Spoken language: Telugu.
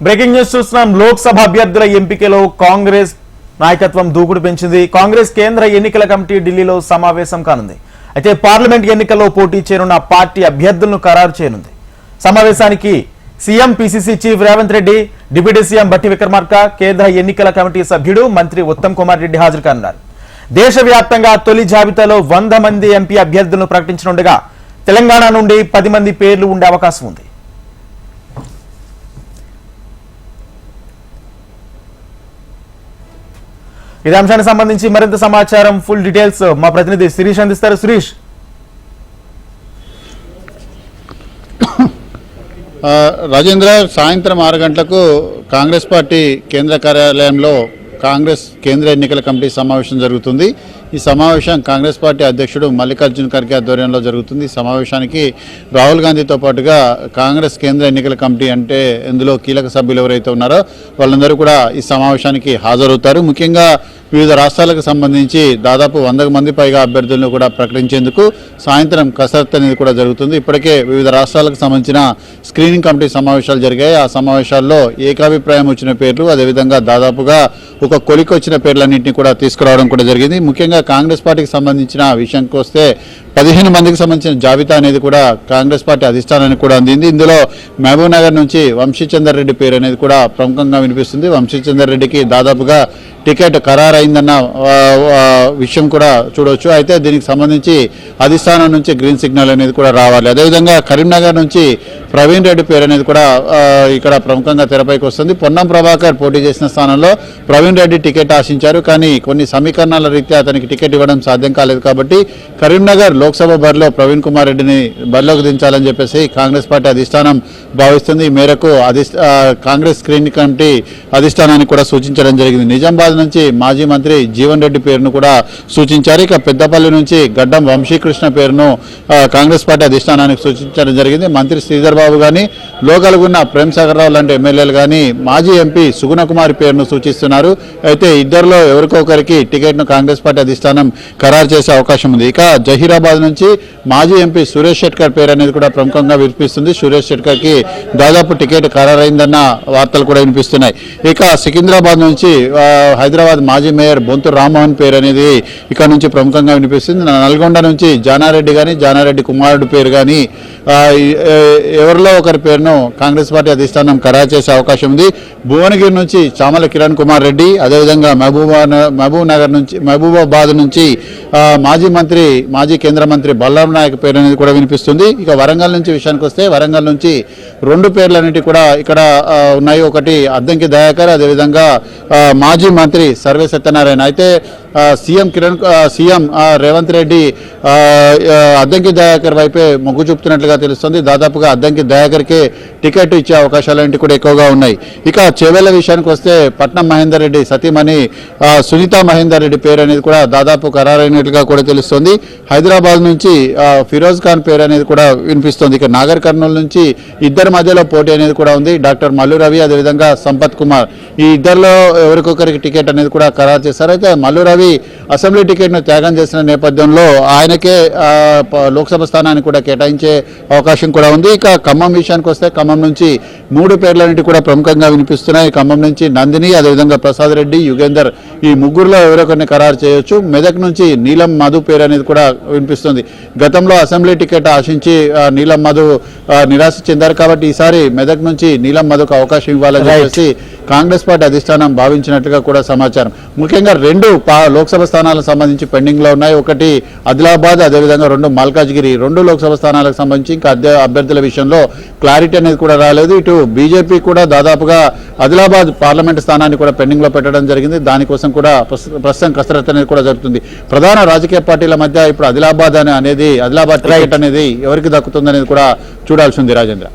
బ్రేకింగ్ న్యూస్ చూస్తున్నాం. లోక్సభ అభ్యర్థుల ఎంపికలో కాంగ్రెస్ నాయకత్వం దూకుడు పెంచింది. కాంగ్రెస్ కేంద్ర ఎన్నికల కమిటీ ఢిల్లీలో సమావేశం కానుంది. అయితే పార్లమెంట్ ఎన్నికల్లో పోటీ చేయనున్న పార్టీ అభ్యర్థులను ఖరారు చేయనుంది. సమావేశానికి CM PCC chief Revanth Reddy, deputy CM Bhatti Vikramarka, కేంద్ర ఎన్నికల కమిటీ సభ్యుడు మంత్రి ఉత్తమ్ కుమార్ రెడ్డి హాజరు కానున్నారు. దేశవ్యాప్తంగా తొలి జాబితాలో 100 మంది ఎంపీ అభ్యర్థులను ప్రకటించనుండగా తెలంగాణ నుండి 10 మంది పేర్లు ఉండే అవకాశం ఉంది. ఇదే అంశానికి సంబంధించి మరింత సమాచారం, ఫుల్ డీటెయిల్స్ మా ప్రతినిధి శిరీష్ అందిస్తారు. శిరీష్, రాజేంద్ర, సాయంత్రం 6 గంటలకు కాంగ్రెస్ పార్టీ కేంద్ర కార్యాలయంలో కాంగ్రెస్ కేంద్ర ఎన్నికల కమిటీ సమావేశం జరుగుతుంది. ఈ సమావేశం కాంగ్రెస్ పార్టీ అధ్యక్షుడు మల్లికార్జున ఖర్గే ఆధ్వర్యంలో జరుగుతుంది. ఈ సమావేశానికి రాహుల్ గాంధీతో పాటుగా కాంగ్రెస్ కేంద్ర ఎన్నికల కమిటీ అంటే ఇందులో కీలక సభ్యులు ఎవరైతే ఉన్నారో వాళ్ళందరూ కూడా ఈ సమావేశానికి హాజరవుతారు. ముఖ్యంగా వివిధ రాష్ట్రాలకు సంబంధించి దాదాపు 100 మంది పైగా అభ్యర్థులను కూడా ప్రకటించేందుకు సాయంత్రం కసరత్తు అనేది కూడా జరుగుతుంది. ఇప్పటికే వివిధ రాష్ట్రాలకు సంబంధించిన స్క్రీనింగ్ కమిటీ సమావేశాలు జరిగాయి. ఆ సమావేశాల్లో ఏకాభిప్రాయం వచ్చిన పేర్లు, అదేవిధంగా దాదాపుగా ఒక కొలికొచ్చిన పేర్లన్నింటినీ కూడా తీసుకురావడం కూడా జరిగింది. ముఖ్యంగా కాంగ్రెస్ పార్టీకి సంబంధించిన విషయానికి వస్తే 15 మందికి సంబంధించిన జాబితా అనేది కూడా కాంగ్రెస్ పార్టీ అధిష్టానానికి కూడా అందింది. ఇందులో మహబూబ్ నగర్ నుంచి వంశీచందర్ రెడ్డి పేరు అనేది కూడా ప్రముఖంగా వినిపిస్తుంది. వంశీచందర్ రెడ్డికి దాదాపుగా టికెట్ ఖరారైందన్న విషయం కూడా చూడవచ్చు. అయితే దీనికి సంబంధించి అధిష్టానం నుంచి గ్రీన్ సిగ్నల్ అనేది కూడా రావాలి. అదేవిధంగా కరీంనగర్ నుంచి ప్రవీణ్ రెడ్డి పేరు అనేది కూడా ఇక్కడ ప్రముఖంగా తెరపైకి వస్తుంది. పొన్నం ప్రభాకర్ పోటీ చేసిన స్థానంలో ప్రవీణ్ రెడ్డి టికెట్ ఆశించారు, కానీ కొన్ని సమీకరణాల రీత్యా అతనికి టికెట్ ఇవ్వడం సాధ్యం కాలేదు. కాబట్టి కరీంనగర్ లోక్సభ బరిలో ప్రవీణ్ కుమార్ రెడ్డిని బరిలోకి దించాలని చెప్పేసి కాంగ్రెస్ పార్టీ అధిష్టానం భావిస్తుంది. ఈ మేరకు కాంగ్రెస్ స్క్రీనింగ్ కమిటీ అధిష్టానానికి కూడా సూచించడం జరిగింది. నిజామాబాద్ నుంచి మాజీ మంత్రి జీవన్ రెడ్డి పేరును కూడా సూచించారు. ఇక పెద్దపల్లి నుంచి గడ్డం వంశీకృష్ణ పేరును కాంగ్రెస్ పార్టీ అధిష్టానానికి సూచించడం జరిగింది. మంత్రి శ్రీధర్ బాబు కానీ, లోకల్గున్న ప్రేమ్ సాగర్ రావు లాంటి ఎమ్మెల్యేలు కానీ మాజీ ఎంపీ సుగుణ కుమారి పేరును సూచిస్తున్నారు. అయితే ఇద్దరిలో ఎవరికొకరికి టికెట్ను కాంగ్రెస్ పార్టీ అధిష్టానం ఖరారు చేసే అవకాశం ఉంది. ఇక జహీరాబాద్ నుంచి మాజీ ఎంపీ సురేష్ షెట్కర్ పేరు అనేది కూడా ప్రముఖంగా వినిపిస్తుంది. సురేష్ షెట్కర్కి దాదాపు టికెట్ ఖరారైందన్న వార్తలు కూడా వినిపిస్తున్నాయి. ఇక సికింద్రాబాద్ నుంచి హైదరాబాద్ మాజీ మేయర్ బొంతు రామ్మోహన్ పేరు అనేది ఇక్కడ నుంచి ప్రముఖంగా వినిపిస్తుంది. నల్గొండ నుంచి జానారెడ్డి కానీ, జానారెడ్డి కుమారుడు పేరు కానీ ఎవరిలో ఒకరి పేరును కాంగ్రెస్ పార్టీ అధిష్టానం ఖరారు చేసే అవకాశం ఉంది. భువనగిరి నుంచి చామల కిరణ్ కుమార్ రెడ్డి, అదేవిధంగా మహబూబాబాద్ నుంచి మాజీ కేంద్ర మంత్రి బల్లాం నాయక్ పేరు అనేది కూడా వినిపిస్తుంది. ఇక వరంగల్ నుంచి విషయానికి వస్తే వరంగల్ నుంచి 2 పేర్లన్నిటి కూడా ఇక్కడ ఉన్నాయి. ఒకటి అద్దంకి దయాకర్, అదేవిధంగా మాజీ మంత్రి సర్వే సత్యనారాయణ. అయితే సీఎం రేవంత్ రెడ్డి అద్దంకి దయాకర్ వైపే మొగ్గు చూపుతున్నట్లుగా తెలుస్తుంది. దాదాపుగా అద్దంకి దయాకర్కే టికెట్ ఇచ్చే అవకాశాలు కూడా ఎక్కువగా ఉన్నాయి. ఇక చేవేళ్ల విషయానికి వస్తే పట్నం మహేందర్ రెడ్డి సతీమణి సునీత మహేందర్ రెడ్డి పేరు అనేది కూడా దాదాపు ఖరారైనట్లుగా కూడా తెలుస్తుంది. హైదరాబాద్ నుంచి ఫిరోజ్ ఖాన్ పేరు అనేది కూడా వినిపిస్తుంది. ఇక నాగర్ కర్నూలు నుంచి ఇద్దరి మధ్యలో పోటీ అనేది కూడా ఉంది. డాక్టర్ మల్లు రవి, అదేవిధంగా సంపత్ కుమార్, ఈ ఇద్దరిలో ఎవరికొకరికి టికెట్ అనేది కూడా ఖరారు చేశారు. అయితే మల్లు రవి అసెంబ్లీ టికెట్ను త్యాగం చేసిన నేపథ్యంలో ఆయనకే లోక్సభ స్థానాన్ని కూడా కేటాయించే అవకాశం కూడా ఉంది. ఇక ఖమ్మం విషయానికి వస్తే ఖమ్మం నుంచి 3 పేర్లన్నిటి కూడా ప్రముఖంగా వినిపిస్తున్నాయి. ఖమ్మం నుంచి నందిని, అదేవిధంగా ప్రసాద్ రెడ్డి, యుగేందర్, ఈ ముగ్గురులో ఎవరొకరిని ఖరారు చేయొచ్చు. మెదక్ నుంచి నీలం మధు పేరు అనేది కూడా వినిపిస్తుంది. గతంలో అసెంబ్లీ టికెట్ ఆశించి నీలం మధు నిరాశ చెందారు. కాబట్టి ఈసారి మెదక్ నుంచి నీలం మధుకు అవకాశం ఇవ్వాలని చెప్పేసి కాంగ్రెస్ పార్టీ అధిష్టానం భావించినట్లుగా కూడా సమాచారం. ముఖ్యంగా 2 లోక్సభ స్థానాలకు సంబంధించి పెండింగ్ లో ఉన్నాయి. ఒకటి ఆదిలాబాద్, అదేవిధంగా 2 మల్కాజ్గిరి. 2 లోక్సభ స్థానాలకు సంబంధించి ఇంకా అభ్యర్థుల విషయంలో క్లారిటీ అనేది కూడా రాలేదు. ఇటు బీజేపీ కూడా దాదాపుగా ఆదిలాబాద్ పార్లమెంట్ స్థానాన్ని కూడా పెండింగ్ లో పెట్టడం జరిగింది. దానికోసం కూడా ప్రస్తుతం కసరత్తు అనేది కూడా జరుగుతుంది. ప్రధాన రాజకీయ పార్టీల మధ్య ఇప్పుడు ఆదిలాబాద్ టికెట్ అనేది ఎవరికి దక్కుతుంది అనేది కూడా చూడాల్సి ఉంది. రాజేంద్ర.